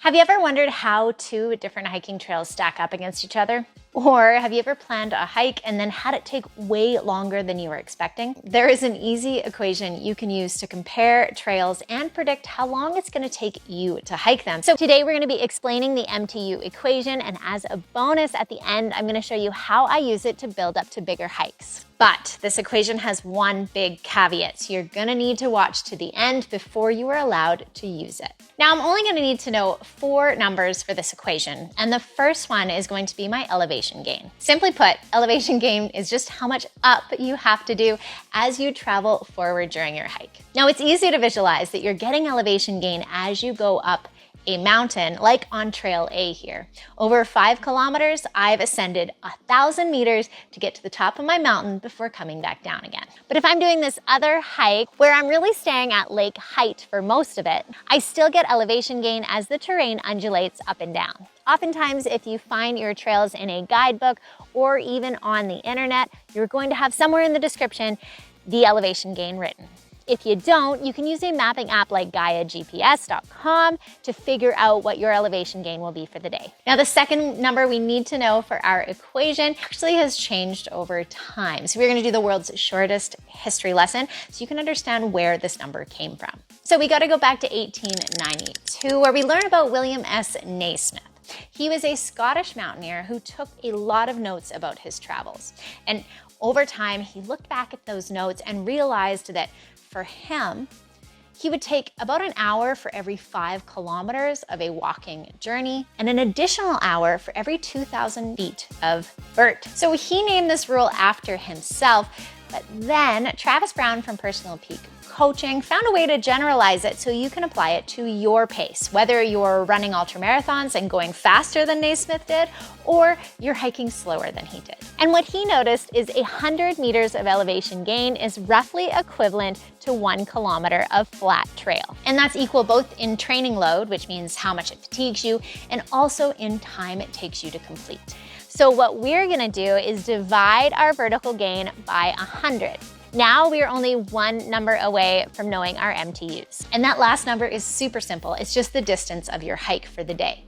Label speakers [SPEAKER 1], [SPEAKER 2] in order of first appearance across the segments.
[SPEAKER 1] Have you ever wondered how two different hiking trails stack up against each other? Or have you ever planned a hike and then had it take way longer than you were expecting? There is an easy equation you can use to compare trails and predict how long it's going to take you to hike them. So today we're going to be explaining the MTU equation, and as a bonus at the end, I'm going to show you how I use it to build up to bigger hikes. But this equation has one big caveat, so you're gonna need to watch to the end before you are allowed to use it. Now, I'm only gonna need to know 4 numbers for this equation, and the first one is going to be my elevation gain. Simply put, elevation gain is just how much up you have to do as you travel forward during your hike. Now, it's easy to visualize that you're getting elevation gain as you go up a mountain, like on Trail A here. Over 5 kilometers, I've ascended 1,000 meters to get to the top of my mountain before coming back down again. But if I'm doing this other hike where I'm really staying at lake height for most of it, I still get elevation gain as the terrain undulates up and down. Oftentimes, if you find your trails in a guidebook or even on the internet, you're going to have somewhere in the description the elevation gain written. If you don't, you can use a mapping app like GaiaGPS.com to figure out what your elevation gain will be for the day. Now, the second number we need to know for our equation actually has changed over time. So we're going to do the world's shortest history lesson so you can understand where this number came from. So we got to go back to 1892, where we learn about William S. Naismith. He was a Scottish mountaineer who took a lot of notes about his travels. And over time, he looked back at those notes and realized that for him, he would take about an hour for every 5 kilometers of a walking journey and an additional hour for every 2,000 feet of vert. So he named this rule after himself, but then Travis Brown from Personal Peak Coaching found a way to generalize it so you can apply it to your pace, whether you're running ultramarathons and going faster than Naismith did, or you're hiking slower than he did. And what he noticed is 100 meters of elevation gain is roughly equivalent to 1 kilometer of flat trail. And that's equal both in training load, which means how much it fatigues you, and also in time it takes you to complete. So what we're gonna do is divide our vertical gain by 100. Now we are only one number away from knowing our MTUs. And that last number is super simple. It's just the distance of your hike for the day.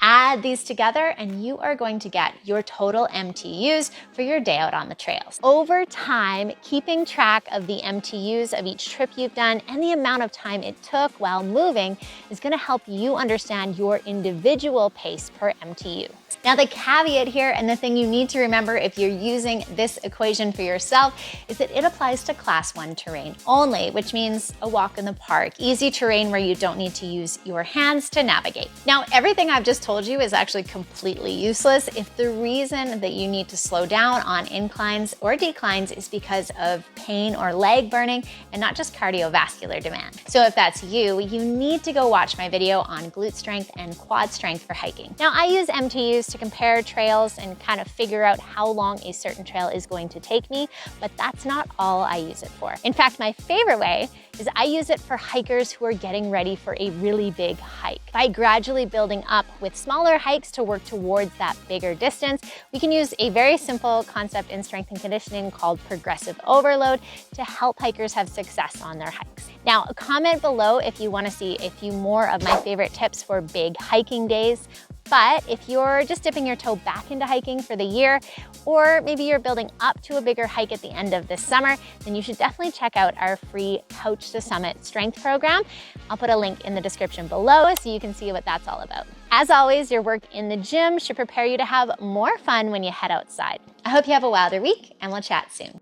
[SPEAKER 1] Add these together and you are going to get your total MTUs for your day out on the trails. Over time, keeping track of the MTUs of each trip you've done and the amount of time it took while moving is going to help you understand your individual pace per MTU. Now, the caveat here, and the thing you need to remember if you're using this equation for yourself, is that it applies to class 1 terrain only, which means a walk in the park, easy terrain where you don't need to use your hands to navigate. Now, everything I've just told you is actually completely useless if the reason that you need to slow down on inclines or declines is because of pain or leg burning and not just cardiovascular demand. So if that's you, you need to go watch my video on glute strength and quad strength for hiking. Now, I use MTUs to compare trails and kind of figure out how long a certain trail is going to take me, but that's not all I use it for. In fact, my favorite way is I use it for hikers who are getting ready for a really big hike. By gradually building up with smaller hikes to work towards that bigger distance, we can use a very simple concept in strength and conditioning called progressive overload to help hikers have success on their hikes. Now, comment below if you want to see a few more of my favorite tips for big hiking days. But if you're just dipping your toe back into hiking for the year, or maybe you're building up to a bigger hike at the end of this summer, then you should definitely check out our free Couch to Summit strength program. I'll put a link in the description below so you can see what that's all about. As always, your work in the gym should prepare you to have more fun when you head outside. I hope you have a wilder week, and we'll chat soon.